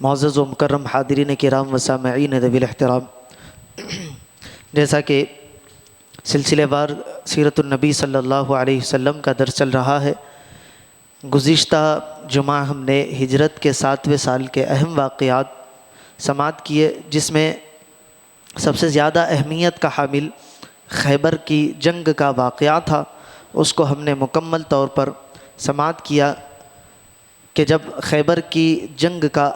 معزز و مکرم حاضرین کرام و سامعین ذوی الاحترام، جیسا کہ سلسلے وار سیرت النبی صلی اللہ علیہ وسلم کا درس چل رہا ہے، گزشتہ جمعہ ہم نے ہجرت کے 7ویں سال کے اہم واقعات سماعت کیے، جس میں سب سے زیادہ اہمیت کا حامل خیبر کی جنگ کا واقعہ تھا۔ اس کو ہم نے مکمل طور پر سماعت کیا کہ جب خیبر کی جنگ کا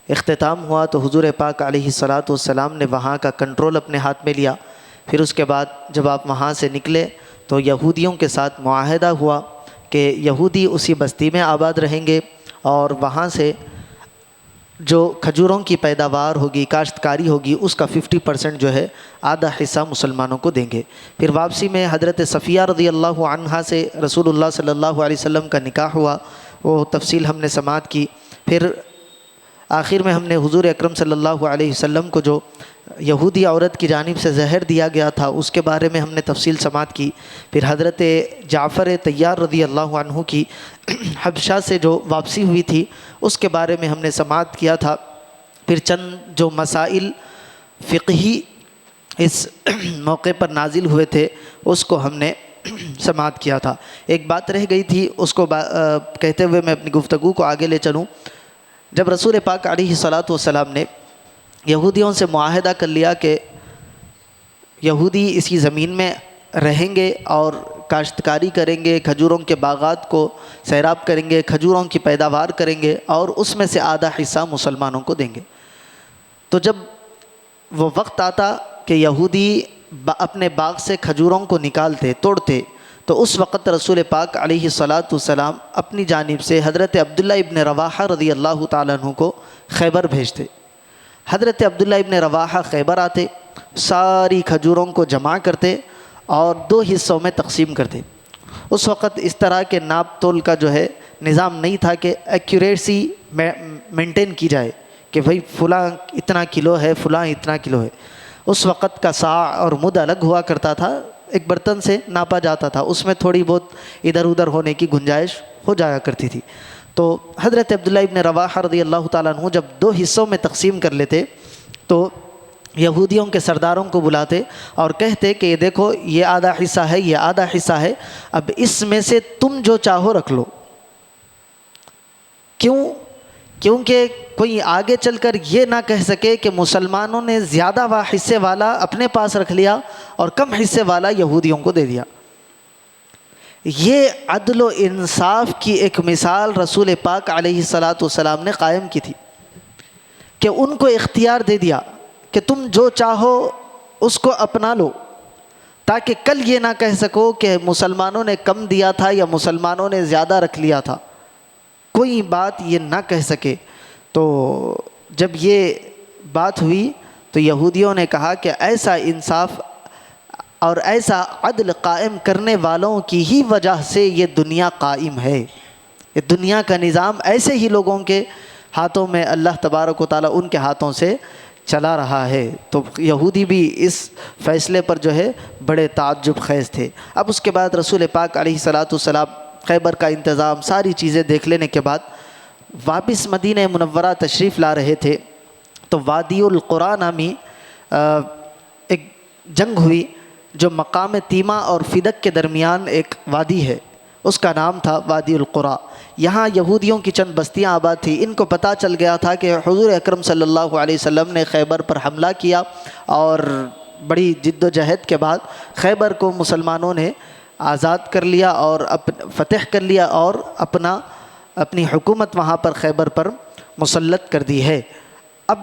اختتام ہوا تو حضور پاک علیہ الصلاۃ والسلام نے وہاں کا کنٹرول اپنے ہاتھ میں لیا۔ پھر اس کے بعد جب آپ وہاں سے نکلے تو یہودیوں کے ساتھ معاہدہ ہوا کہ یہودی اسی بستی میں آباد رہیں گے اور وہاں سے جو کھجوروں کی پیداوار ہوگی، کاشتکاری ہوگی، اس کا 50% جو ہے آدھا حصہ مسلمانوں کو دیں گے۔ پھر واپسی میں حضرت صفیہ رضی اللہ عنہا سے رسول اللہ صلی اللہ علیہ وسلم کا نکاح ہوا، وہ تفصیل ہم نے سماعت کی۔ پھر آخر میں ہم نے حضور اکرم صلی اللہ علیہ وسلم کو جو یہودی عورت کی جانب سے زہر دیا گیا تھا اس کے بارے میں ہم نے تفصیل سماعت کی۔ پھر حضرت جعفر طیار رضی اللہ عنہ کی حبشہ سے جو واپسی ہوئی تھی اس کے بارے میں ہم نے سماعت کیا تھا۔ پھر چند جو مسائل فقہی اس موقع پر نازل ہوئے تھے اس کو ہم نے سماعت کیا تھا۔ ایک بات رہ گئی تھی، اس کو کہتے ہوئے میں اپنی گفتگو کو آگے لے چلوں۔ جب رسول پاک علیہ الصلاۃ والسلام نے یہودیوں سے معاہدہ کر لیا کہ یہودی اسی زمین میں رہیں گے اور کاشتکاری کریں گے، کھجوروں کے باغات کو سیراب کریں گے، کھجوروں کی پیداوار کریں گے اور اس میں سے آدھا حصہ مسلمانوں کو دیں گے، تو جب وہ وقت آتا کہ یہودی اپنے باغ سے کھجوروں کو نکالتے، توڑتے، تو اس وقت رسول پاک علیہ الصلاۃ والسلام اپنی جانب سے حضرت عبداللہ ابن رواحہ رضی اللہ تعالیٰ عنہ کو خیبر بھیجتے۔ حضرت عبداللہ ابن رواحہ خیبر آتے، ساری کھجوروں کو جمع کرتے اور 2 حصوں میں تقسیم کرتے۔ اس وقت اس طرح کے ناپ تول کا جو ہے نظام نہیں تھا کہ ایکوریسی مینٹین کی جائے کہ بھئی فلاں اتنا کلو ہے، فلاں اتنا کلو ہے۔ اس وقت کا صاع اور مد الگ ہوا کرتا تھا، ایک برتن سے ناپا جاتا تھا، اس میں تھوڑی بہت ادھر ادھر ہونے کی گنجائش ہو جایا کرتی تھی۔ تو حضرت عبداللہ ابن رواحہ رضی اللہ تعالیٰ عنہ جب 2 حصوں میں تقسیم کر لیتے تو یہودیوں کے سرداروں کو بلاتے اور کہتے کہ یہ دیکھو، یہ آدھا حصہ ہے، یہ آدھا حصہ ہے، اب اس میں سے تم جو چاہو رکھ لو۔ کیونکہ کوئی آگے چل کر یہ نہ کہہ سکے کہ مسلمانوں نے زیادہ حصے والا اپنے پاس رکھ لیا اور کم حصے والا یہودیوں کو دے دیا۔ یہ عدل و انصاف کی ایک مثال رسول پاک علیہ الصلاۃ والسلام نے قائم کی تھی کہ ان کو اختیار دے دیا کہ تم جو چاہو اس کو اپنا لو، تاکہ کل یہ نہ کہہ سکو کہ مسلمانوں نے کم دیا تھا یا مسلمانوں نے زیادہ رکھ لیا تھا، کوئی بات یہ نہ کہہ سکے۔ تو جب یہ بات ہوئی تو یہودیوں نے کہا کہ ایسا انصاف اور ایسا عدل قائم کرنے والوں کی ہی وجہ سے یہ دنیا قائم ہے، یہ دنیا کا نظام ایسے ہی لوگوں کے ہاتھوں میں اللہ تبارک و تعالیٰ ان کے ہاتھوں سے چلا رہا ہے۔ تو یہودی بھی اس فیصلے پر جو ہے بڑے تعجب خیز تھے۔ اب اس کے بعد رسول پاک علیہ الصلاۃ والسلام خیبر کا انتظام ساری چیزیں دیکھ لینے کے بعد واپس مدینہ منورہ تشریف لا رہے تھے تو وادی القریٰ نامی ایک جنگ ہوئی جو مقام تیمہ اور فدق کے درمیان ایک وادی ہے، اس کا نام تھا وادی القریٰ۔ یہاں یہودیوں کی چند بستیاں آباد تھیں۔ ان کو پتہ چل گیا تھا کہ حضور اکرم صلی اللہ علیہ وسلم نے خیبر پر حملہ کیا اور بڑی جد و جہد کے بعد خیبر کو مسلمانوں نے آزاد کر لیا اور فتح کر لیا اور اپنی حکومت وہاں پر خیبر پر مسلط کر دی ہے۔ اب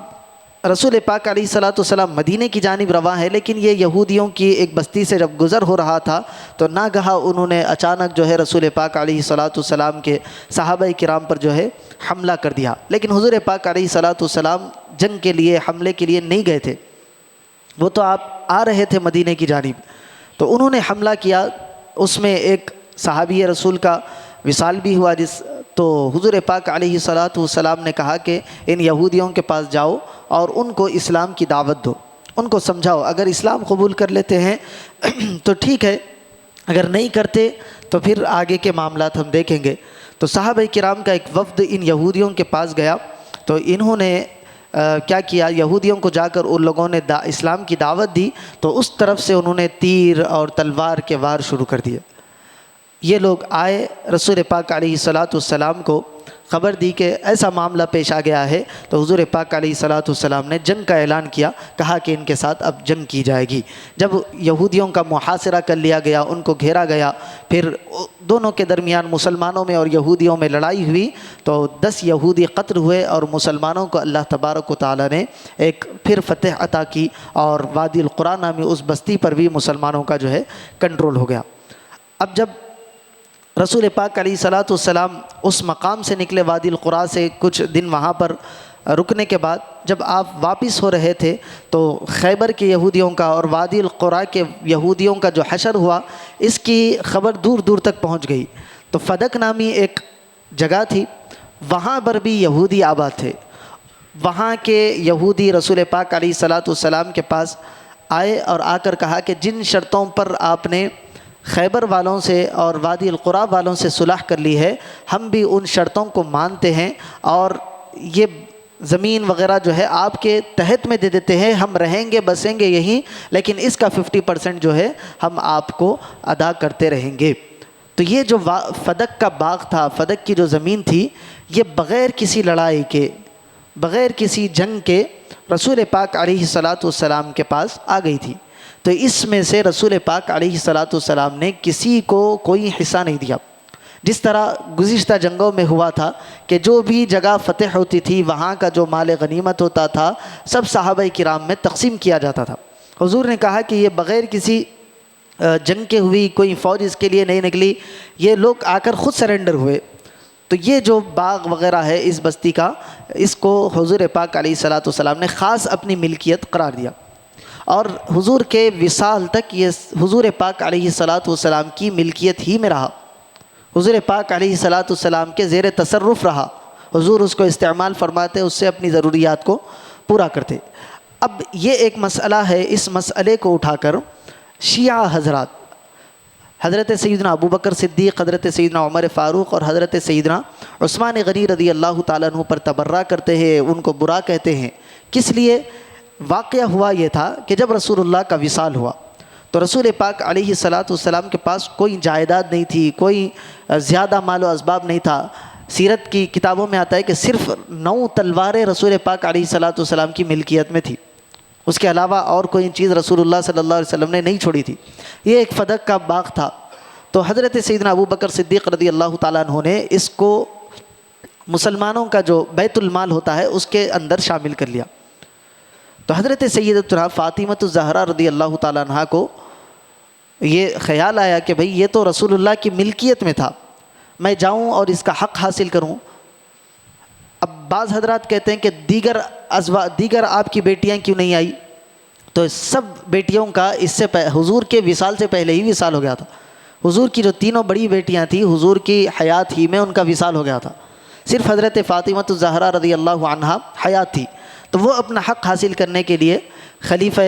رسول پاک علیہ الصلاۃ والسلام مدینے کی جانب رواں ہے، لیکن یہ یہودیوں کی ایک بستی سے جب گزر ہو رہا تھا تو ناگہاں انہوں نے اچانک جو ہے رسول پاک علیہ الصلاۃ والسلام کے صحابہ کرام پر جو ہے حملہ کر دیا۔ لیکن حضور پاک علیہ الصلاۃ والسلام جنگ کے لیے، حملے کے لیے نہیں گئے تھے، وہ تو آپ آ رہے تھے مدینے کی جانب، تو انہوں نے حملہ کیا۔ اس میں ایک صحابی رسول کا وصال بھی ہوا، تو حضور پاک علیہ الصلاۃ والسلام نے کہا کہ ان یہودیوں کے پاس جاؤ اور ان کو اسلام کی دعوت دو، ان کو سمجھاؤ، اگر اسلام قبول کر لیتے ہیں تو ٹھیک ہے، اگر نہیں کرتے تو پھر آگے کے معاملات ہم دیکھیں گے۔ تو صحابہ کرام کا ایک وفد ان یہودیوں کے پاس گیا تو انہوں نے کیا کیا، یہودیوں کو جا کر ان لوگوں نے اسلام کی دعوت دی، تو اس طرف سے انہوں نے تیر اور تلوار کے وار شروع کر دیے۔ یہ لوگ آئے، رسول پاک علیہ السلام کو خبر دی کہ ایسا معاملہ پیش آ گیا ہے، تو حضور پاک علیہ السلام نے جنگ کا اعلان کیا، کہا کہ ان کے ساتھ اب جنگ کی جائے گی۔ جب یہودیوں کا محاصرہ کر لیا گیا، ان کو گھیرا گیا، پھر دونوں کے درمیان مسلمانوں میں اور یہودیوں میں لڑائی ہوئی، تو 10 یہودی قتل ہوئے اور مسلمانوں کو اللہ تبارک و تعالیٰ نے ایک پھر فتح عطا کی، اور وادی القریٰ نامی اس بستی پر بھی مسلمانوں کا جو ہے کنٹرول ہو گیا۔ اب جب رسول پاک علیہ السلام اس مقام سے نکلے، وادی القریٰ سے کچھ دن وہاں پر رکنے کے بعد جب آپ واپس ہو رہے تھے، تو خیبر کے یہودیوں کا اور وادی القریٰ کے یہودیوں کا جو حشر ہوا، اس کی خبر دور دور تک پہنچ گئی۔ تو فدق نامی ایک جگہ تھی، وہاں پر بھی یہودی آباد تھے۔ وہاں کے یہودی رسول پاک علیہ السلام کے پاس آئے اور آ کر کہا کہ جن شرطوں پر آپ نے خیبر والوں سے اور وادی القریٰ والوں سے صلح کر لی ہے، ہم بھی ان شرطوں کو مانتے ہیں، اور یہ زمین وغیرہ جو ہے آپ کے تحت میں دے دیتے ہیں، ہم رہیں گے بسیں گے یہیں، لیکن اس کا 50% جو ہے ہم آپ کو ادا کرتے رہیں گے۔ تو یہ جو فدق کا باغ تھا، فدق کی جو زمین تھی، یہ بغیر کسی لڑائی کے، بغیر کسی جنگ کے رسول پاک علیہ السلام کے پاس آ گئی تھی۔ تو اس میں سے رسول پاک علیہ السلام نے کسی کو کوئی حصہ نہیں دیا، جس طرح گزشتہ جنگوں میں ہوا تھا کہ جو بھی جگہ فتح ہوتی تھی، وہاں کا جو مال غنیمت ہوتا تھا، سب صحابہ کرام میں تقسیم کیا جاتا تھا۔ حضور نے کہا کہ یہ بغیر کسی جنگ کے ہوئی، کوئی فوج اس کے لیے نہیں نکلی، یہ لوگ آ کر خود سرنڈر ہوئے۔ تو یہ جو باغ وغیرہ ہے اس بستی کا، اس کو حضور پاک علیہ السلام نے خاص اپنی ملکیت قرار دیا، اور حضور کے وصال تک یہ حضور پاک علیہ السلام کی ملکیت ہی میں رہا، حضور پاک علیہ السلام کے زیر تصرف رہا۔ حضور اس کو استعمال فرماتے، اس سے اپنی ضروریات کو پورا کرتے۔ اب یہ ایک مسئلہ ہے، اس مسئلے کو اٹھا کر شیعہ حضرات، حضرت سیدنا ابوبکر صدیق، حضرت سیدنا عمر فاروق اور حضرت سیدنا عثمان غنی رضی اللہ تعالیٰ عنہ پر تبرہ کرتے ہیں، ان کو برا کہتے ہیں۔ کس لیے؟ واقعہ ہوا یہ تھا کہ جب رسول اللہ کا وصال ہوا، تو رسول پاک علیہ السلام کے پاس کوئی جائیداد نہیں تھی، کوئی زیادہ مال و اسباب نہیں تھا۔ سیرت کی کتابوں میں آتا ہے کہ صرف 9 تلواریں رسول پاک علیہ السلام کی ملکیت میں تھی، اس کے علاوہ اور کوئی چیز رسول اللہ صلی اللہ علیہ وسلم نے نہیں چھوڑی تھی۔ یہ ایک فدق کا باغ تھا، تو حضرت سیدنا ابوبکر صدیق رضی اللہ تعالیٰ عنہ نے اس کو مسلمانوں کا جو بیت المال ہوتا ہے اس کے اندر شامل کر لیا۔ تو حضرت سیدتنا فاطمۃ الزہرا رضی اللہ تعالیٰ عنہ کو یہ خیال آیا کہ بھئی یہ تو رسول اللہ کی ملکیت میں تھا، میں جاؤں اور اس کا حق حاصل کروں۔ اب بعض حضرات کہتے ہیں کہ دیگر آپ کی بیٹیاں کیوں نہیں آئی؟ تو سب بیٹیوں کا اس سے حضور کے وصال سے پہلے ہی وصال ہو گیا تھا۔ حضور کی جو تینوں بڑی بیٹیاں تھیں، حضور کی حیات ہی میں ان کا وصال ہو گیا تھا، صرف حضرت فاطمۃ الزہرا رضی اللہ عنہا حیات تھی۔ تو وہ اپنا حق حاصل کرنے کے لیے خلیفہ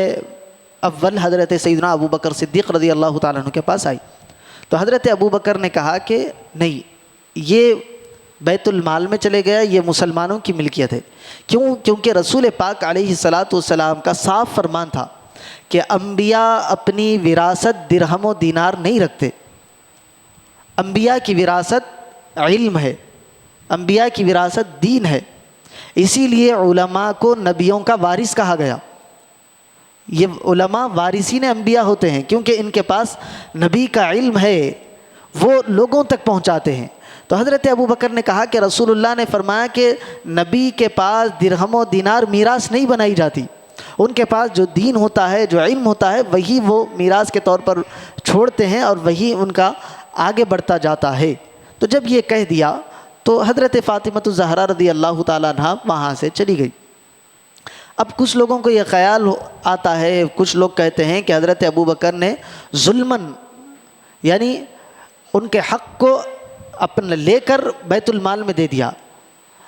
اول حضرت سیدنا ابوبکر صدیق رضی اللہ تعالیٰ عنہ کے پاس آئی۔ تو حضرت ابوبکر نے کہا کہ نہیں، یہ بیت المال میں چلے گیا، یہ مسلمانوں کی ملکیت ہے۔ کیوں؟ کیونکہ رسول پاک علیہ السلام کا صاف فرمان تھا کہ انبیاء اپنی وراثت درہم و دینار نہیں رکھتے، انبیاء کی وراثت علم ہے، انبیاء کی وراثت دین ہے۔ اسی لیے علماء کو نبیوں کا وارث کہا گیا۔ یہ علماء وارثین انبیاء ہوتے ہیں، کیونکہ ان کے پاس نبی کا علم ہے، وہ لوگوں تک پہنچاتے ہیں۔ تو حضرت ابوبکر نے کہا کہ رسول اللہ نے فرمایا کہ نبی کے پاس درہم و دینار میراث نہیں بنائی جاتی، ان کے پاس جو دین ہوتا ہے، جو علم ہوتا ہے، وہی وہ میراث کے طور پر چھوڑتے ہیں، اور وہی ان کا آگے بڑھتا جاتا ہے۔ تو جب یہ کہہ دیا تو حضرت فاطمۃ الزہرا رضی اللہ تعالیٰ عنہ وہاں سے چلی گئی۔ اب کچھ لوگوں کو یہ خیال آتا ہے، کچھ لوگ کہتے ہیں کہ حضرت ابوبکر نے ظلماً، یعنی ان کے حق کو اپنا لے کر بیت المال میں دے دیا،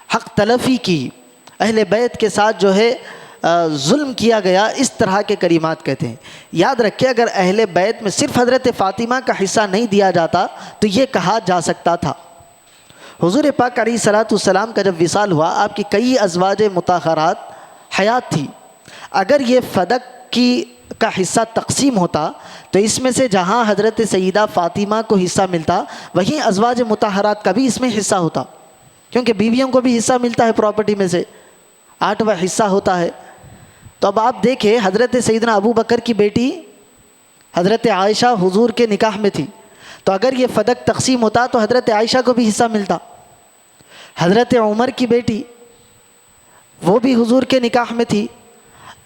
حق تلفی کی، اہل بیت کے ساتھ جو ہے ظلم کیا گیا، اس طرح کے کلمات کہتے ہیں۔ یاد رکھیں، اگر اہل بیت میں صرف حضرت فاطمہ کا حصہ نہیں دیا جاتا تو یہ کہا جا سکتا تھا۔ حضور پاک علیہ الصلاۃ والسلام کا جب وصال ہوا، آپ کی کئی ازواج مطہرات حیات تھی. اگر یہ فدق کا حصہ تقسیم ہوتا تو اس میں سے جہاں حضرت سیدہ فاطمہ کو حصہ ملتا وہیں ازواج مطہرات کا بھی اس میں حصہ ہوتا، کیونکہ بیویوں کو بھی حصہ ملتا ہے پراپرٹی میں سے، 8واں حصہ ہوتا ہے. تو اب آپ دیکھیں، حضرت سیدنا ابو بکر کی بیٹی حضرت عائشہ حضور کے نکاح میں تھی، تو اگر یہ فدق تقسیم ہوتا تو حضرت عائشہ کو بھی حصہ ملتا. حضرت عمر کی بیٹی وہ بھی حضور کے نکاح میں تھی،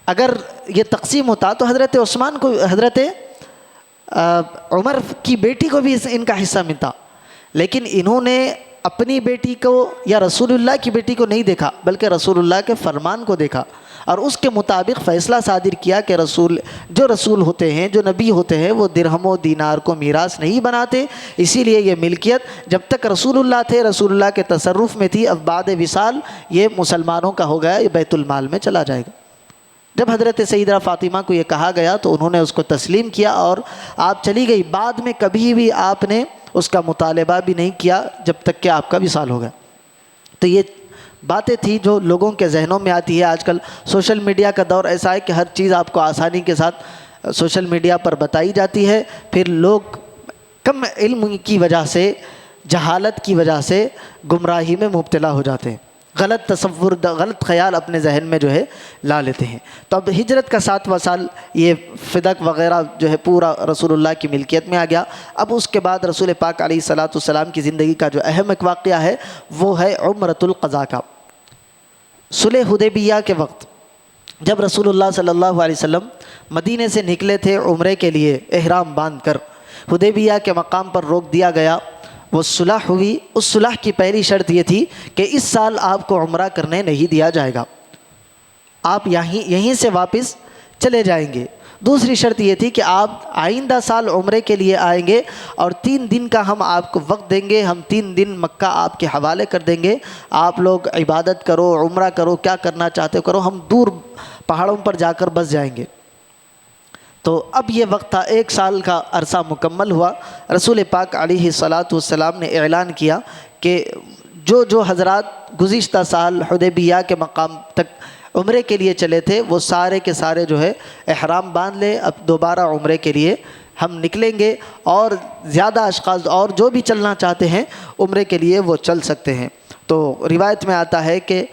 اگر یہ تقسیم ہوتا تو حضرت عثمان کو، حضرت عمر کی بیٹی کو بھی ان کا حصہ ملتا. لیکن انہوں نے اپنی بیٹی کو یا رسول اللہ کی بیٹی کو نہیں دیکھا، بلکہ رسول اللہ کے فرمان کو دیکھا اور اس کے مطابق فیصلہ صادر کیا کہ جو رسول ہوتے ہیں، جو نبی ہوتے ہیں، وہ درہم و دینار کو میراث نہیں بناتے. اسی لیے یہ ملکیت جب تک رسول اللہ تھے، رسول اللہ کے تصرف میں تھی. اب بعد وصال یہ مسلمانوں کا ہو گیا، یہ بیت المال میں چلا جائے گا. جب حضرت سیدہ فاطمہ کو یہ کہا گیا تو انہوں نے اس کو تسلیم کیا اور آپ چلی گئی. بعد میں کبھی بھی آپ نے اس کا مطالبہ بھی نہیں کیا جب تک کہ آپ کا وصال ہو گیا. تو یہ باتیں تھیں جو لوگوں کے ذہنوں میں آتی ہے. آج کل سوشل میڈیا کا دور ایسا ہے کہ ہر چیز آپ کو آسانی کے ساتھ سوشل میڈیا پر بتائی جاتی ہے. پھر لوگ کم علم کی وجہ سے، جہالت کی وجہ سے گمراہی میں مبتلا ہو جاتے ہیں، غلط تصور، غلط خیال اپنے ذہن میں جو ہے لا لیتے ہیں. تو اب ہجرت کا 7واں سال یہ فدق وغیرہ جو ہے پورا رسول اللہ کی ملکیت میں آ گیا. اب اس کے بعد رسول پاک علیہ الصلاۃ والسلام کی زندگی کا جو اہم ایک واقعہ ہے وہ ہے عمرۃ القضاء کا. صلح حدیبیہ کے وقت جب رسول اللہ صلی اللہ علیہ وسلم مدینے سے نکلے تھے عمرے کے لیے احرام باندھ کر، حدیبیہ کے مقام پر روک دیا گیا. وہ صلح ہوئی. اس صلح کی پہلی شرط یہ تھی کہ اس سال آپ کو عمرہ کرنے نہیں دیا جائے گا، آپ یہیں سے واپس چلے جائیں گے. دوسری شرط یہ تھی کہ آپ آئندہ سال عمرے کے لیے آئیں گے اور 3 دن کا ہم آپ کو وقت دیں گے، ہم 3 دن مکہ آپ کے حوالے کر دیں گے، آپ لوگ عبادت کرو، عمرہ کرو، کیا کرنا چاہتے ہو کرو، ہم دور پہاڑوں پر جا کر بس جائیں گے. تو اب یہ وقت تھا، 1 سال کا عرصہ مکمل ہوا. رسول پاک علیہ الصلاۃ والسلام نے اعلان کیا کہ جو حضرات گزشتہ سال حدیبیہ کے مقام تک عمرے کے لیے چلے تھے وہ سارے کے سارے جو ہے احرام باندھ لے، اب دوبارہ عمرے کے لیے ہم نکلیں گے. اور زیادہ اشخاص اور جو بھی چلنا چاہتے ہیں عمرے کے لیے وہ چل سکتے ہیں. تو روایت میں آتا ہے کہ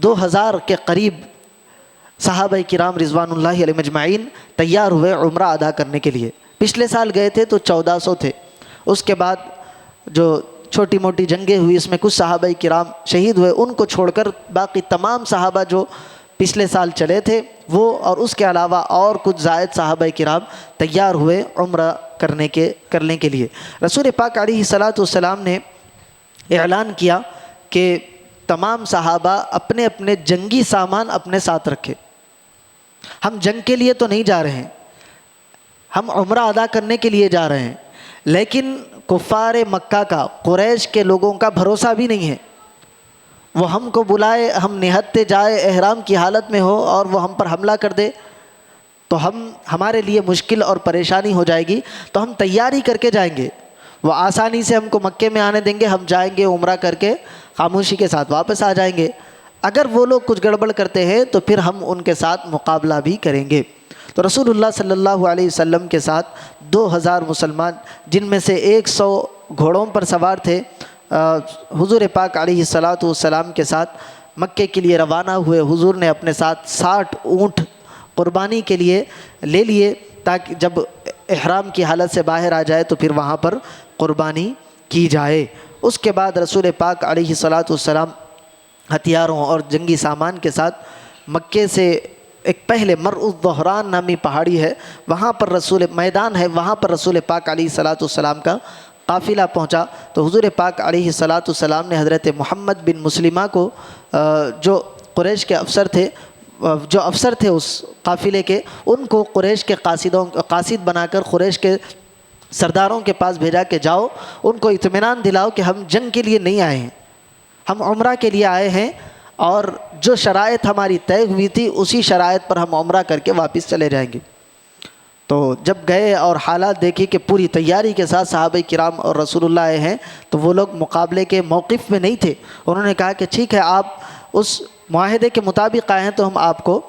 2000 کے قریب صحابہ کرام رضوان اللہ علیہ مجمعین تیار ہوئے عمرہ ادا کرنے کے لیے. پچھلے سال گئے تھے تو 1400 تھے. اس کے بعد جو چھوٹی موٹی جنگیں ہوئی اس میں کچھ صحابہ کرام شہید ہوئے، ان کو چھوڑ کر باقی تمام صحابہ جو پچھلے سال چلے تھے وہ اور اس کے علاوہ اور کچھ زائد صحابہ کرام تیار ہوئے عمرہ کرنے کے لیے. رسول پاک علیہ الصلاۃ والسلام نے اعلان کیا کہ تمام صحابہ اپنے اپنے جنگی سامان اپنے ساتھ رکھے. ہم جنگ کے لیے تو نہیں جا رہے ہیں، ہم عمرہ ادا کرنے کے لیے جا رہے ہیں، لیکن کفار مکہ کا، قریش کے لوگوں کا بھروسہ بھی نہیں ہے. وہ ہم کو بلائے، ہم نہتے جائے احرام کی حالت میں ہو اور وہ ہم پر حملہ کر دے تو ہمارے لیے مشکل اور پریشانی ہو جائے گی. تو ہم تیاری کر کے جائیں گے، وہ آسانی سے ہم کو مکے میں آنے دیں گے، ہم جائیں گے عمرہ کر کے خاموشی کے ساتھ واپس آ جائیں گے. اگر وہ لوگ کچھ گڑبڑ کرتے ہیں تو پھر ہم ان کے ساتھ مقابلہ بھی کریں گے. تو رسول اللہ صلی اللہ علیہ وسلم کے ساتھ 2000 مسلمان، جن میں سے 100 گھوڑوں پر سوار تھے، حضور پاک علیہ الصلاۃ والسلام کے ساتھ مکے کے لیے روانہ ہوئے. حضور نے اپنے ساتھ 60 اونٹ قربانی کے لیے لے لیے تاکہ جب احرام کی حالت سے باہر آ جائے تو پھر وہاں پر قربانی کی جائے. اس کے بعد رسول پاک علیہ الصلاۃ والسلام ہتھیاروں اور جنگی سامان کے ساتھ مکے سے ایک پہلے مرء الظہران نامی پہاڑی ہے، وہاں پر میدان ہے، وہاں پر رسول پاک علیہ الصلاۃ والسلام کا قافلہ پہنچا. تو حضور پاک علیہ الصلاۃ والسلام نے حضرت محمد بن مسلمہ کو، جو قریش کے افسر تھے اس قافلے کے، ان کو قریش کے قاصد بنا کر قریش کے سرداروں کے پاس بھیجا کہ جاؤ ان کو اطمینان دلاؤ کہ ہم جنگ کے لیے نہیں آئے ہیں، ہم عمرہ کے لیے آئے ہیں اور جو شرائط ہماری طے ہوئی تھی اسی شرائط پر ہم عمرہ کر کے واپس چلے جائیں گے. تو جب گئے اور حالات دیکھی کہ پوری تیاری کے ساتھ صحابہ کرام اور رسول اللہ آئے ہیں تو وہ لوگ مقابلے کے موقف میں نہیں تھے. انہوں نے کہا کہ ٹھیک ہے آپ اس معاہدے کے مطابق آئے ہیں تو ہم آپ کو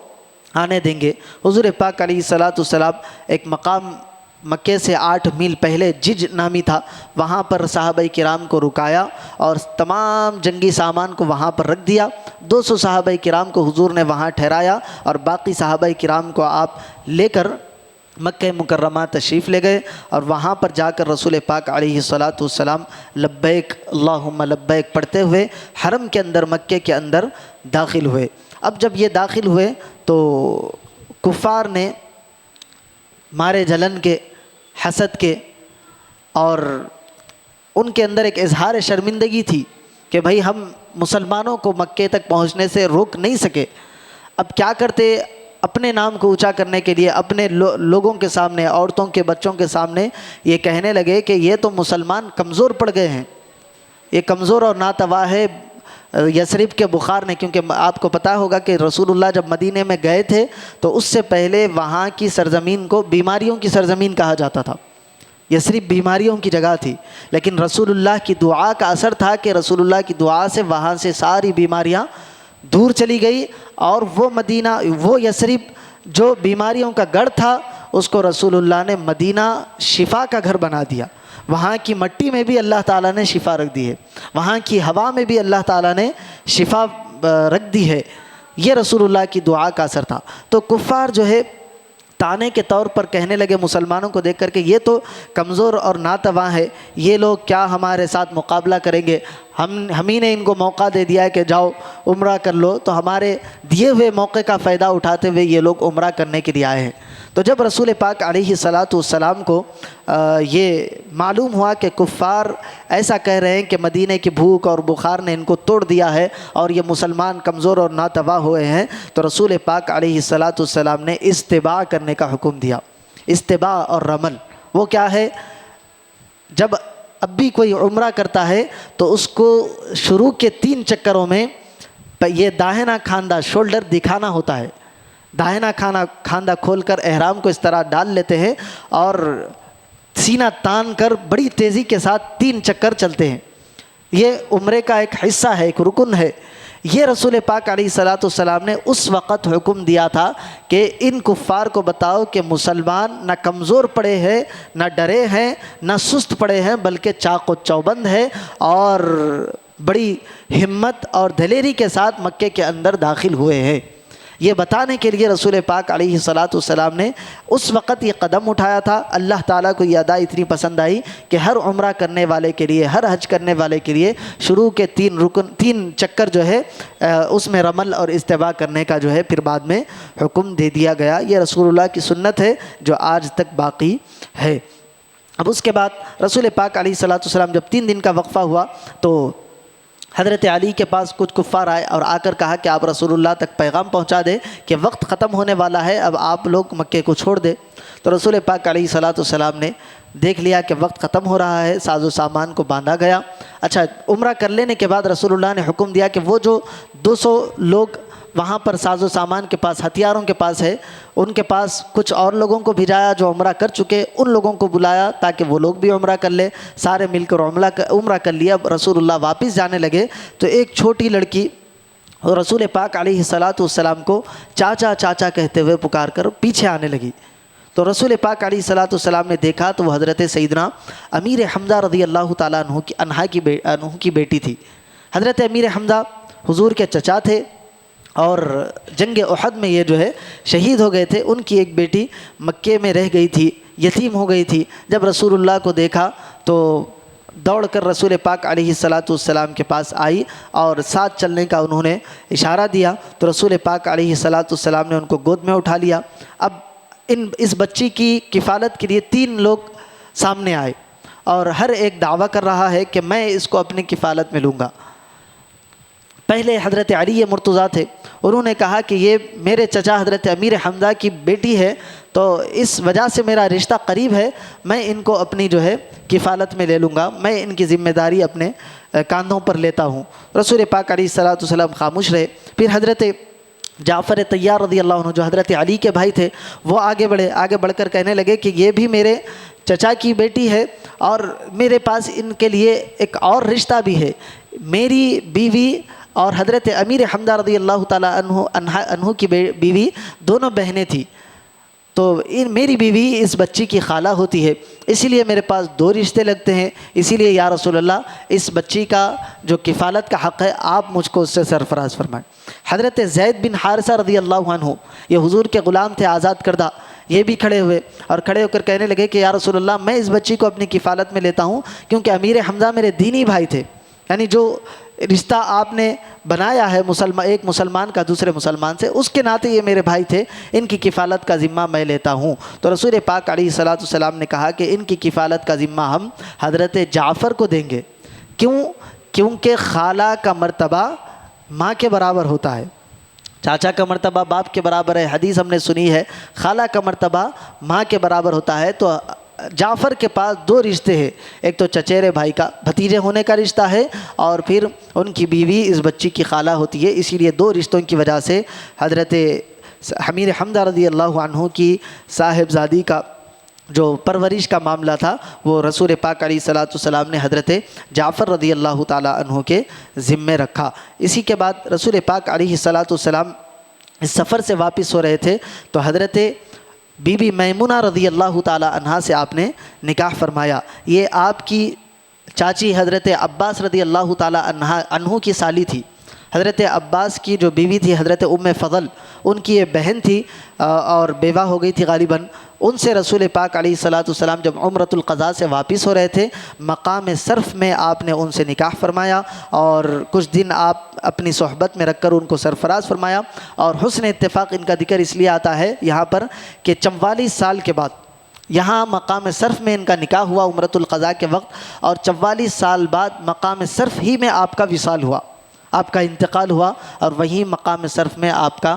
آنے دیں گے. حضور پاک علیہ الصلاۃ والسلام ایک مقام مکے سے 8 میل پہلے جج نامی تھا، وہاں پر صحابہ کرام کو رکایا اور تمام جنگی سامان کو وہاں پر رکھ دیا. 200 صحابہ کرام کو حضور نے وہاں ٹھہرایا اور باقی صحابہ کرام کو آپ لے کر مکہ مکرمہ تشریف لے گئے اور وہاں پر جا کر رسول پاک علیہ الصلاۃ والسلام لبیک اللہم لبیک پڑھتے ہوئے حرم کے اندر مکے کے اندر داخل ہوئے. اب جب یہ داخل ہوئے تو کفار نے مارے جلن کے، حسد کے، اور ان کے اندر ایک اظہار شرمندگی تھی کہ بھائی ہم مسلمانوں کو مکے تک پہنچنے سے روک نہیں سکے. اب کیا کرتے؟ اپنے نام کو اونچا کرنے کے لیے اپنے لوگوں کے سامنے، عورتوں کے، بچوں کے سامنے یہ کہنے لگے کہ یہ تو مسلمان کمزور پڑ گئے ہیں، یہ کمزور اور ناتواں ہے یثرب کے بخار نے. کیونکہ آپ کو پتہ ہوگا کہ رسول اللہ جب مدینے میں گئے تھے تو اس سے پہلے وہاں کی سرزمین کو بیماریوں کی سرزمین کہا جاتا تھا. یثرب بیماریوں کی جگہ تھی، لیکن رسول اللہ کی دعا کا اثر تھا کہ رسول اللہ کی دعا سے وہاں سے ساری بیماریاں دور چلی گئی اور وہ مدینہ، وہ یثرب جو بیماریوں کا گڑھ تھا اس کو رسول اللہ نے مدینہ شفا کا گھر بنا دیا. وہاں کی مٹی میں بھی اللہ تعالیٰ نے شفا رکھ دی ہے، وہاں کی ہوا میں بھی اللہ تعالیٰ نے شفا رکھ دی ہے. یہ رسول اللہ کی دعا کا اثر تھا. تو کفار جو ہے تانے کے طور پر کہنے لگے مسلمانوں کو دیکھ کر کے یہ تو کمزور اور ناتواں ہے، یہ لوگ کیا ہمارے ساتھ مقابلہ کریں گے؟ ہم ہی نے ان کو موقع دے دیا ہے کہ جاؤ عمرہ کر لو، تو ہمارے دیے ہوئے موقع کا فائدہ اٹھاتے ہوئے یہ لوگ عمرہ کرنے کے لیے آئے ہیں. تو جب رسول پاک علیہ الصلاۃ والسلام کو یہ معلوم ہوا کہ کفار ایسا کہہ رہے ہیں کہ مدینے کی بھوک اور بخار نے ان کو توڑ دیا ہے اور یہ مسلمان کمزور اور ناتواں ہوئے ہیں، تو رسول پاک علیہ الصلاۃ والسلام نے استباع کرنے کا حکم دیا. استباع اور رمل وہ کیا ہے؟ جب اب بھی کوئی عمرہ کرتا ہے تو اس کو شروع کے 3 چکروں میں یہ داہنا کھاندہ شولڈر دکھانا ہوتا ہے. داہنا کھاندہ کھول کر احرام کو اس طرح ڈال لیتے ہیں اور سینہ تان کر بڑی تیزی کے ساتھ 3 چکر چلتے ہیں. یہ عمرے کا ایک حصہ ہے، ایک رکن ہے. یہ رسول پاک علیہ الصلاۃ والسلام نے اس وقت حکم دیا تھا کہ ان کفار کو بتاؤ کہ مسلمان نہ کمزور پڑے ہیں، نہ ڈرے ہیں، نہ سست پڑے ہیں، بلکہ چاق و چوبند ہے اور بڑی ہمت اور دلیری کے ساتھ مکے کے اندر داخل ہوئے ہیں. یہ بتانے کے لیے رسول پاک علیہ الصلاۃ والسلام نے اس وقت یہ قدم اٹھایا تھا. اللہ تعالیٰ کو یہ ادا اتنی پسند آئی کہ ہر عمرہ کرنے والے کے لیے، ہر حج کرنے والے کے لیے شروع کے 3 چکر جو ہے اس میں رمل اور استباع کرنے کا جو ہے پھر بعد میں حکم دے دیا گیا. یہ رسول اللہ کی سنت ہے جو آج تک باقی ہے. اب اس کے بعد رسول پاک علیہ الصلاۃ والسلام جب 3 دن کا وقفہ ہوا تو حضرت علی کے پاس کچھ کفار آئے اور آ کر کہا کہ آپ رسول اللہ تک پیغام پہنچا دیں کہ وقت ختم ہونے والا ہے، اب آپ لوگ مکے کو چھوڑ دیں. تو رسول پاک علیہ الصلاۃ والسلام نے دیکھ لیا کہ وقت ختم ہو رہا ہے، ساز و سامان کو باندھا گیا. اچھا، عمرہ کر لینے کے بعد رسول اللہ نے حکم دیا کہ وہ جو 200 لوگ وہاں پر ساز و سامان کے پاس، ہتھیاروں کے پاس ہے، ان کے پاس کچھ اور لوگوں کو بھیجایا جو عمرہ کر چکے، ان لوگوں کو بلایا تاکہ وہ لوگ بھی عمرہ کر لے. سارے مل کر عمرہ کر لیا. رسول اللہ واپس جانے لگے تو ایک چھوٹی لڑکی رسول پاک علیہ الصلاۃ والسلام کو چاچا چاچا کہتے ہوئے پکار کر پیچھے آنے لگی. تو رسول پاک علیہ الصلاۃ والسلام نے دیکھا تو وہ حضرت سیدنا امیر حمزہ رضی اللہ تعالیٰ عنہ کی بیٹی تھی. حضرت امیر حمزہ حضور کے چچا تھے اور جنگ احد میں یہ جو ہے شہید ہو گئے تھے. ان کی ایک بیٹی مکے میں رہ گئی تھی، یتیم ہو گئی تھی. جب رسول اللہ کو دیکھا تو دوڑ کر رسول پاک علیہ الصلاۃ والسلام کے پاس آئی اور ساتھ چلنے کا انہوں نے اشارہ دیا. تو رسول پاک علیہ الصلاۃ والسلام نے ان کو گود میں اٹھا لیا. اب اس بچی کی کفالت کے لیے 3 لوگ سامنے آئے اور ہر ایک دعویٰ کر رہا ہے کہ میں اس کو اپنی کفالت میں لوں گا. پہلے حضرت علی مرتضیٰ تھے، انہوں نے کہا کہ یہ میرے چچا حضرت امیر حمزہ کی بیٹی ہے تو اس وجہ سے میرا رشتہ قریب ہے، میں ان کو اپنی جو ہے کفالت میں لے لوں گا، میں ان کی ذمہ داری اپنے کاندھوں پر لیتا ہوں. رسول پاک علیہ الصلاۃ والسلام خاموش رہے. پھر حضرت جعفر طیار رضی اللہ عنہ جو حضرت علی کے بھائی تھے وہ آگے بڑھ کر کہنے لگے کہ یہ بھی میرے چچا کی بیٹی ہے اور میرے پاس ان کے لیے ایک اور رشتہ بھی ہے. میری بیوی اور حضرت امیر حمزہ رضی اللہ تعالیٰ عنہ کی بیوی دونوں بہنیں تھیں، تو میری بیوی اس بچی کی خالہ ہوتی ہے، اسی لیے میرے پاس 2 رشتے لگتے ہیں. اسی لیے یا رسول اللہ اس بچی کا جو کفالت کا حق ہے آپ مجھ کو اس سے سرفراز فرمائیں. حضرت زید بن حارثہ رضی اللہ عنہ یہ حضور کے غلام تھے آزاد کردہ، یہ بھی کھڑے ہوئے اور کھڑے ہو کر کہنے لگے کہ یا رسول اللہ میں اس بچی کو اپنی کفالت میں لیتا ہوں کیونکہ امیر حمزہ میرے دینی بھائی تھے، یعنی جو رشتہ آپ نے بنایا ہے ایک مسلمان کا دوسرے مسلمان سے، اس کے ناطے یہ میرے بھائی تھے، ان کی کفالت کا ذمہ میں لیتا ہوں. تو رسول پاک علیہ الصلوۃ والسلام نے کہا کہ ان کی کفالت کا ذمہ ہم حضرت جعفر کو دیں گے. کیونکہ خالہ کا مرتبہ ماں کے برابر ہوتا ہے، چاچا کا مرتبہ باپ کے برابر ہے، حدیث ہم نے سنی ہے، خالہ کا مرتبہ ماں کے برابر ہوتا ہے. تو جعفر کے پاس 2 رشتے ہیں، ایک تو چچیرے بھائی کا بھتیجے ہونے کا رشتہ ہے اور پھر ان کی بیوی اس بچی کی خالہ ہوتی ہے. اسی لیے 2 رشتوں کی وجہ سے حضرت امیر حمزہ رضی اللہ عنہ کی صاحبزادی کا جو پرورش کا معاملہ تھا وہ رسول پاک علیہ الصلوۃ والسلام نے حضرت جعفر رضی اللہ تعالیٰ عنہ کے ذمے رکھا. اسی کے بعد رسول پاک علیہ الصلوۃ والسلام اس سفر سے واپس ہو رہے تھے تو حضرت بی بی میمونہ رضی اللہ تعالیٰ عنہا سے آپ نے نکاح فرمایا. یہ آپ کی چاچی حضرت عباس رضی اللہ تعالیٰ عنہ کی سالی تھی. حضرت عباس کی جو بیوی تھی حضرت ام فضل، ان کی یہ بہن تھی اور بیوہ ہو گئی تھی غالباً. ان سے رسول پاک علیہ الصلوۃ والسلام جب عمرۃ القضاء سے واپس ہو رہے تھے مقام صرف میں آپ نے ان سے نکاح فرمایا اور کچھ دن آپ اپنی صحبت میں رکھ کر ان کو سرفراز فرمایا. اور حسن اتفاق ان کا ذکر اس لیے آتا ہے یہاں پر کہ 44 سال کے بعد یہاں مقام صرف میں ان کا نکاح ہوا عمرۃ القضاء کے وقت، اور 44 سال بعد مقام صرف ہی میں آپ کا وصال ہوا، آپ کا انتقال ہوا، اور وہیں مقام صرف میں آپ کا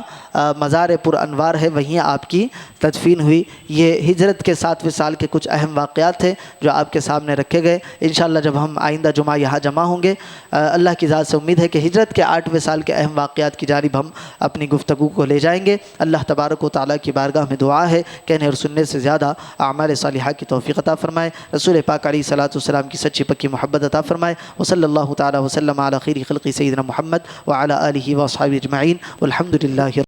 مزار پر انوار ہے، وہیں آپ کی تدفین ہوئی. یہ ہجرت کے 7ویں سال کے کچھ اہم واقعات تھے جو آپ کے سامنے رکھے گئے. انشاءاللہ جب ہم آئندہ جمعہ یہاں جمع ہوں گے اللہ کی ذات سے امید ہے کہ ہجرت کے 8ویں سال کے اہم واقعات کی جانب ہم اپنی گفتگو کو لے جائیں گے. اللہ تبارک و تعالیٰ کی بارگاہ میں دعا ہے کہنے اور سننے سے زیادہ اعمال صالحہ کی توفیق عطا فرمائے، رسول پاک علیہ الصلوۃ والسلام کی سچی پکی محبت عطا فرمائے. وصلی اللہ تعالیٰ وسلم علی خیر خلق سیدنا محمد وعلی آلہ واصحابہ اجمعین والحمد للہ.